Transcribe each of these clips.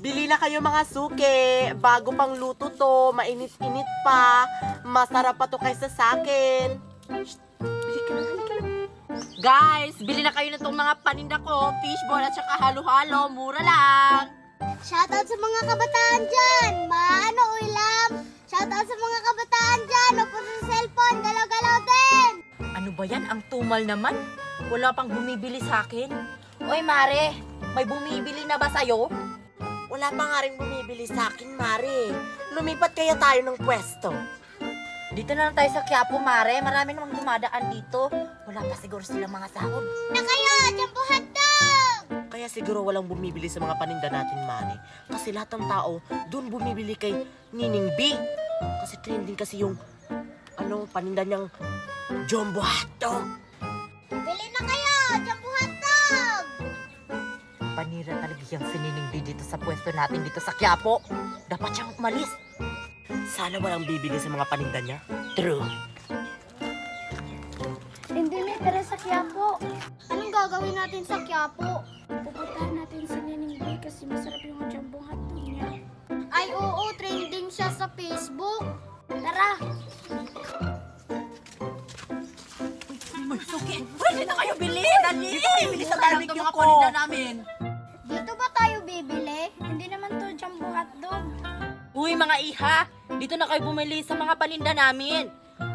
Bili na kayo mga suke. Bago pang luto to, mainit-init pa. Masarap pa to kaysa sa akin. Shh, bili ka na, halika na. Guys, bili na kayo na tong mga paninda ko. Fishball at saka halo-halo. Mura lang. Shoutout sa mga kabataan dyan. Maano, ulam. Shoutout sa mga kabataan dyan. Upo sa cellphone. Galaw-galaw din. Ano ba yan? Ang tumal naman. Wala pang bumibili sa akin. Oy, Mare. May bumibili na ba sa'yo? Wala pa nga rin bumibili sa akin, Mare. Lumipat kaya tayo ng pwesto. Dito na lang tayo sa Quiapo, Mare. Marami namang dumadaan dito. Wala pa siguro silang mga sahod. Na kayo, Jumbo Hotdog! Kaya siguro walang bumibili sa mga paninda natin, Mare. Kasi lahat ng tao doon bumibili kay Nining B. Kasi trending kasi yung paninda niyang Jumbo Hotdog. Bili na kayo, Jumbo Hotdog! Panira talaga yung sinining B dito sa pwesto natin dito sa Quiapo. Dapat siyang umalis. Sana walang bibili sa mga paninda niya. True. Hindi na tara sa Quiapo. Anong gagawin natin sa Quiapo? Pupuntahan natin si Nining B kasi masarap yung Jumbo Hotdog niya. Ay oo, trending siya sa Facebook. Tara! May suki! Pwede na kayo bili! Dali! Bili sa barbecue ko! Paninda namin. Dito ba tayo bibili? Hindi naman to Jumbo Hotdog. Uy, mga iha! Dito na kayo bumili sa mga paninda namin.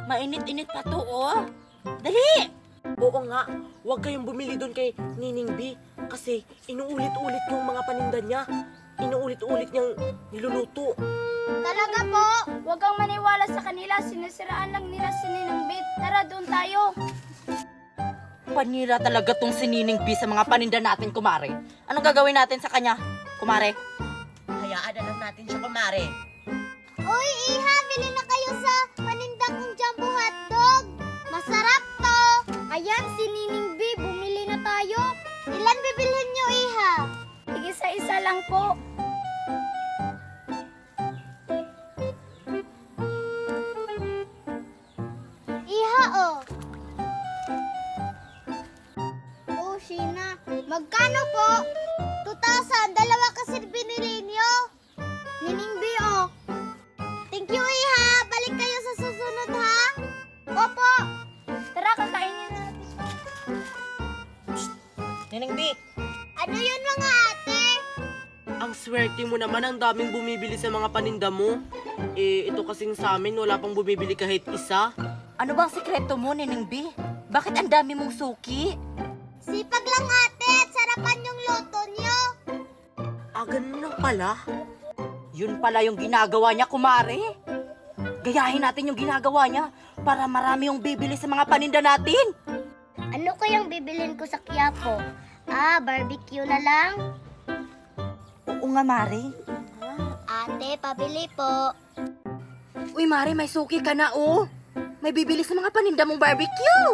Mainit-init pa to, oh. Dali! Oo nga, huwag kayong bumili doon kay Nining B. Kasi inuulit-ulit yung mga paninda niya. Inuulit-ulit niyang niluluto. Talaga po? Huwag kang maniwala sa kanila. Sinisiraan lang nila si Nining B. Tara, doon tayo. Panira talaga tong sinining B sa mga paninda natin, kumare. Anong gagawin natin sa kanya, kumare? Hayaan na lang natin siya, kumare. Uy, iha, bili na kayo sa paninda kong Jumbo Hotdog. Masarap to. Ayan, si Nining B, bumili na tayo. Ilan bibilhin nyo, iha? Isa-isa lang po. Iha, oh. Oh, Sheena. Magkano po? 2,000. Dalawa kasi binili nyo. Nining B, oh. Thank you, iha. Balik kayo sa susunod, ha? Opo. Tara, kakainin na natin. Nining B! Ano yun, mga ate? Ang swerte mo naman, ang daming bumibili sa mga paninda mo. Ito kasing sa amin, wala pang bumibili kahit isa. Ano bang sikreto mo, Nining B? Bakit ang dami mong suki? Sipag lang, ate. At sarapan yung loto nyo. Ganun lang pala. Yun pala yung ginagawa niya, kumare. Gayahin natin yung ginagawa niya para marami yung bibili sa mga paninda natin. Ano kayang bibilin ko sa Quiapo? Barbecue na lang? Oo nga, Mare. Ate, pabili po. Uy, Mare, may suki ka na, oh. May bibili sa mga paninda mong barbecue.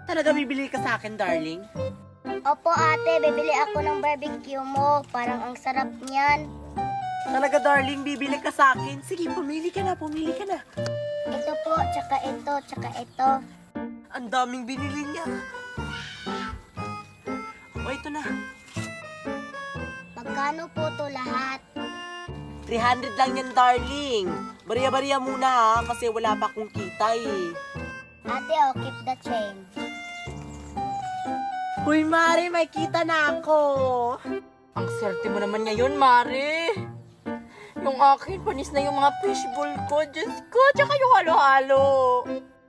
Talaga bibili ka sa akin, darling? Opo, ate. Bibili ako ng barbecue mo. Parang ang sarap niyan. Talaga, darling, bibili ka sa akin? Sige, pumili ka na, pumili ka na. Ito po, tsaka ito, tsaka ito. Ang daming binili niya. O, ito na. Magkano po to lahat? 300 lang yan, darling. Bariya-bariya muna, ha, kasi wala pa akong kita, eh. Ate, oh, keep the change. Uy, Mare, may kita na ako. Ang swerte mo naman ngayon, Mare. Yung akin, panis na yung mga fishbowl ko. Diyos ko, tsaka yung halo-halo.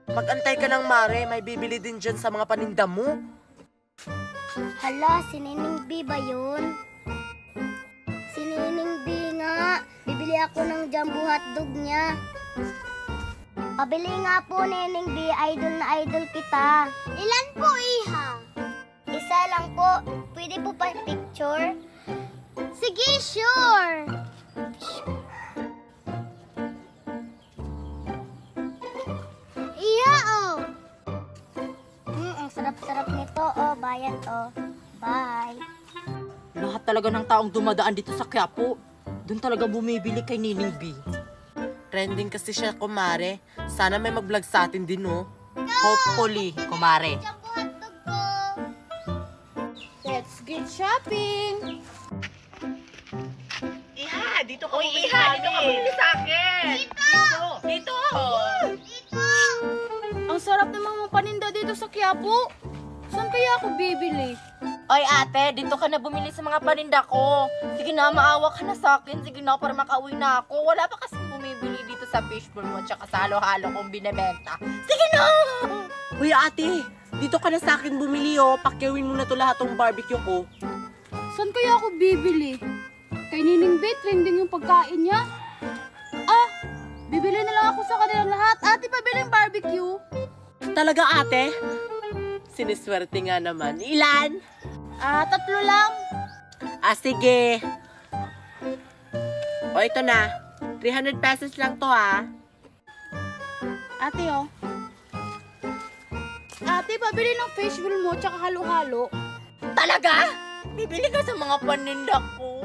Mag-antay ka ng Mare, may bibili din dyan sa mga paninda mo. Hala, si Nining B ba yun? Si Nining B nga. Bibili ako ng Jumbo Hotdog niya. Pabili nga po, Nining B. Idol na idol kita. Ilan po, iha? Isa lang po. Pwede po pa picture? Sige, sure. Iya, oh. Ang sarap-sarap nito, oh. Bayad, oh. Bye. Lahat talaga ng taong dumadaan dito sa Quiapo, doon talaga bumibili kay Nining B. Trending kasi siya, kumare. Sana may mag-vlog sa atin din, oh. Hopefully, kumare. Jumbo Hotdog ko. Let's get shopping! Dito ka Uy, bumili Iha, sa dito ka amin. bumili sa akin. Dito. Dito. Ang sarap naman mga paninda dito sa Quiapo. Saan kaya ako bibili? Ay ate, dito ka na bumili sa mga paninda ko. Sige na, maawa ka na sa akin. Sige na, para makauwi na ako. Wala pa kasi bumibili dito sa fishbowl mo tsaka sa halo-halo kong binebenta. Sige na! Uy, ate, dito ka na sa akin bumili, oh. Pakyawin mo na to lahat ng barbecue ko. Saan kaya ako bibili? Kay Nining B, trending yung pagkain niya. Bibili na lang ako sa kanilang lahat. Ate, pabiling barbecue. Talaga, ate? Siniswerte nga naman. Ilan? 3 lang. Sige. O, ito na. 300 pesos lang to, Ate, oh. Ate, pabili ng fishbowl mo tsaka halo-halo. Talaga? Bibili ka sa mga paninda ko.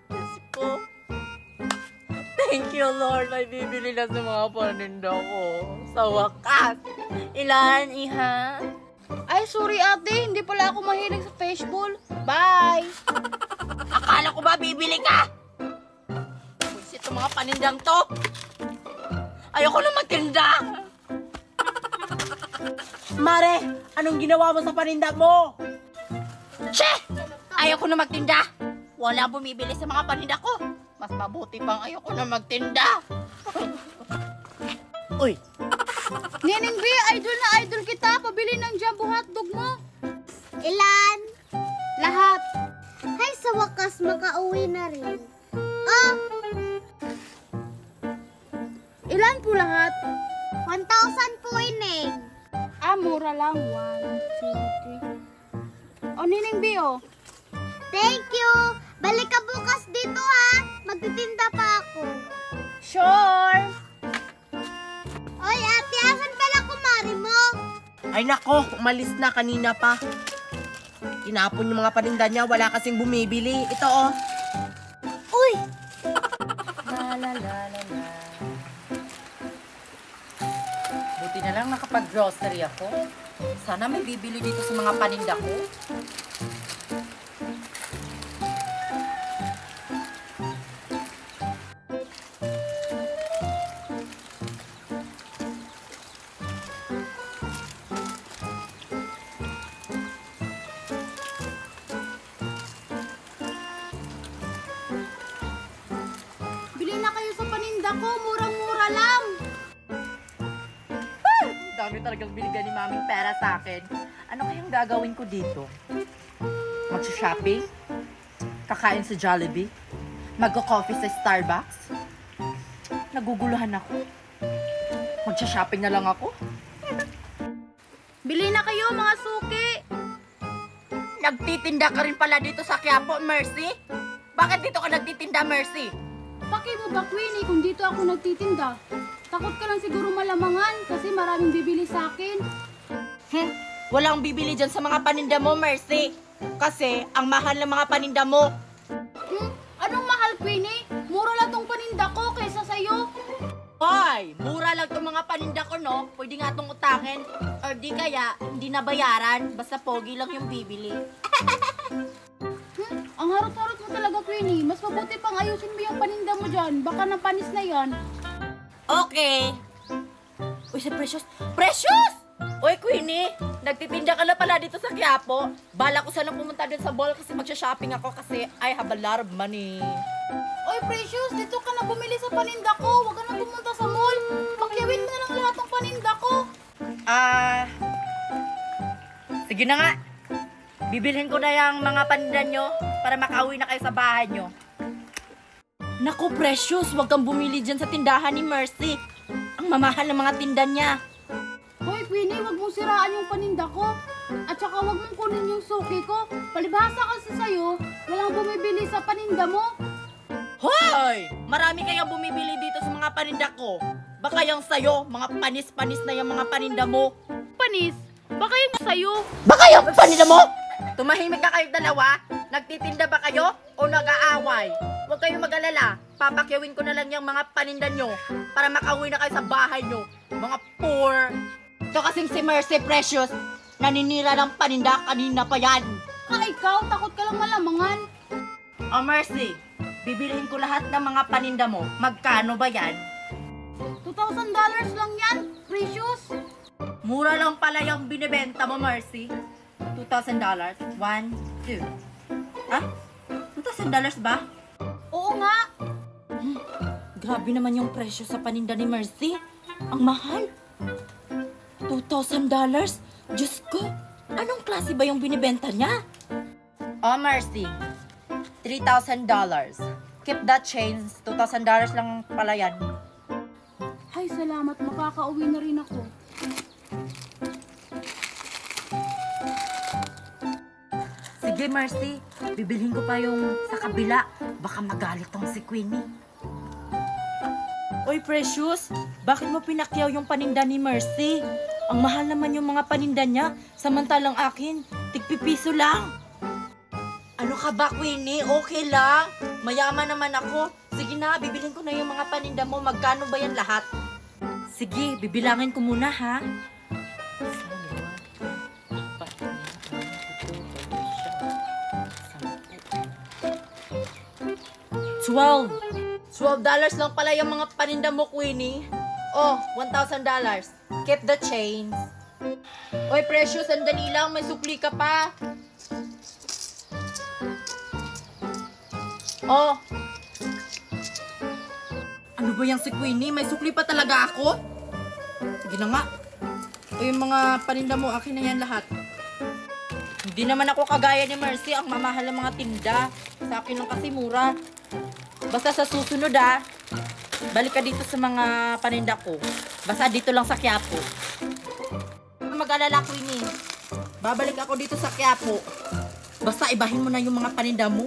Diyos ko. Thank you, Lord. May bibili na sa mga paninda ko. Sa wakas. Ilan, Iha? Ay, sorry ate. Hindi pala ako mahilig sa fishbowl. Bye! Akala ko ba bibili ka? Buisit itong mga panindang to. Ayoko na magtinda. Mare, anong ginawa mo sa paninda mo? Che! Ayoko na magtinda. Wala bumibili sa mga paninda ko. Mas mabuti pang ayoko na magtinda. Uy, Nining B, idol na idol kita. Pabili ng jumbo hotdog mo. Ilan? Lahat. Ay, sa wakas makauwi na rin. Ilan po lahat? 1,000 po, Ineng. Mura lang. 1, 2, 3. O, Nining B, oh. Thank you. Balik ka bukas dito, ha? Magtitinda pa ako. Sure. Oy, ate, asan pala kumari mo? ay nako, umalis na kanina pa. Tinapon yung mga paninda niya, wala kasing bumibili. Ito, oh. Uy! La la la la la. Buti na lang nakapag-grocery ako. Sana may bibili dito sa mga paninda ko. Bili na kayo sa paninda ko. Murang-mura lang. Dami talagang binigyan ni maming pera sa akin. Ano kayang gagawin ko dito? Mag-shopping? Kakain sa Jollibee? Mag-coffee sa Starbucks? Naguguluhan ako. Mag-shopping na lang ako? Bili na kayo mga suki. Nagtitinda ka rin pala dito sa Quiapo, Mercy? Bakit dito ka nagtitinda, Mercy? Paki mo ba, Queenie, kung dito ako nagtitinda? Takot ka lang siguro malamangan kasi maraming bibili sa akin. Walang bibili dyan sa mga paninda mo, Mercy. Kasi ang mahal ng mga paninda mo. Anong mahal, Queenie? Mura lang tong paninda ko kaysa sa'yo. Hoy, mura lang itong mga paninda ko, no? Pwede nga itong utangin. Or di kaya, hindi na bayaran. Basta pogi lang yung bibili. Ang harot-harot mo talaga, Queenie. Mas mabuti pang ayusin mo yung paninda mo dyan. Baka napanis na yan. Okay. Uy, si Precious. Precious! Uy, Queenie, nagtitinda ka na pala dito sa Quiapo. Bala ko sana pumunta dun sa mall kasi magsha-shopping ako kasi I have a lot of money. Oy, Precious, dito ka na bumili sa paninda ko. Huwag ka na pumunta sa mall. Pakyawin mo na lang lahat ng paninda ko. Sige na nga. Bibilhin ko na yung mga paninda nyo para makauwi na kayo sa bahay nyo. Naku, Precious, huwag kang bumili dyan sa tindahan ni Mercy. Ang mamahal ng mga tinda niya. Hoy, Queenie, huwag mong siraan yung paninda ko. At saka huwag mong kunin yung suki ko. Palibhasa kasi sa'yo, walang bumibili sa paninda mo. Hoy! Marami kayang bumibili dito sa mga paninda ko. Baka yung sayo, mga panis-panis na yung mga paninda mo. Panis, baka yung sa'yo. Baka yung paninda mo? Tumahimik na kayong dalawa? Nagtitinda ba kayo o nag-aaway? Huwag kayong mag-alala. Papakyawin ko na lang yung mga paninda nyo para makauwi na kayo sa bahay nyo. Mga poor. Ito kasing si Mercy Precious. Naninira ng paninda kanina pa yan. Ikaw, takot ka lang malamangan. Oh, Mercy. bibilihin ko lahat ng mga paninda mo. Magkano ba yan? $2,000 lang yan, Precious. Mura lang pala yung binibenta mo, Mercy. $2,000. 1, 2. Ah? $2,000 ba? Oo nga. Grabe naman yung presyo sa paninda ni Mercy. Ang mahal. $2,000? Diyos ko, anong klase ba yung binibenta niya? Oh, Mercy. $3,000. Keep that change. $2,000 lang pala yan. Ay, salamat. Makakauwi na rin ako. Sige, Mercy. Bibilhin ko pa yung sa kabila. Baka magalit tong si Queenie. Oy, Precious. Bakit mo pinakyaw yung paninda ni Mercy? Ang mahal naman yung mga paninda niya. Samantalang akin, tigpipiso lang. Ano ka ba, Queenie? Okay lang. Mayaman naman ako. Sige na, bibilhin ko na yung mga paninda mo. Magkano ba yan lahat? Sige, bibilangin ko muna, ha? 12. $12 lang pala yung mga paninda mo, Queenie. Oh, $1,000. Keep the change. Oy, Precious, sandali lang. May supli ka pa. Oh. Ano ba yung si Queenie? May supli pa talaga ako? Sige na nga. O yung mga paninda mo, akin na yan lahat. Hindi naman ako kagaya ni Mercy, ang mamahal ng mga tinda. Sa akin lang kasi mura. Basta sa susunod balik ka dito sa mga paninda ko. Basta dito lang sa Quiapo. Mag-alala, Queenie. Babalik ako dito sa Quiapo. Basta ibahin mo na yung mga paninda mo.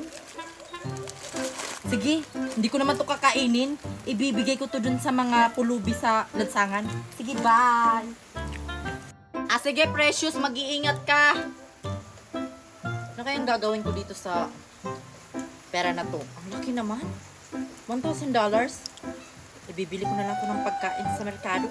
Sige, hindi ko naman to kakainin. Ibibigay ko to dun sa mga pulubi sa lansangan. Sige, bye! Sige, Precious, mag-iingat ka. Ano kayang gagawin ko dito sa pera na to? Ang laki naman. $1,000. Ibibili ko na lang to ng pagkain sa merkado.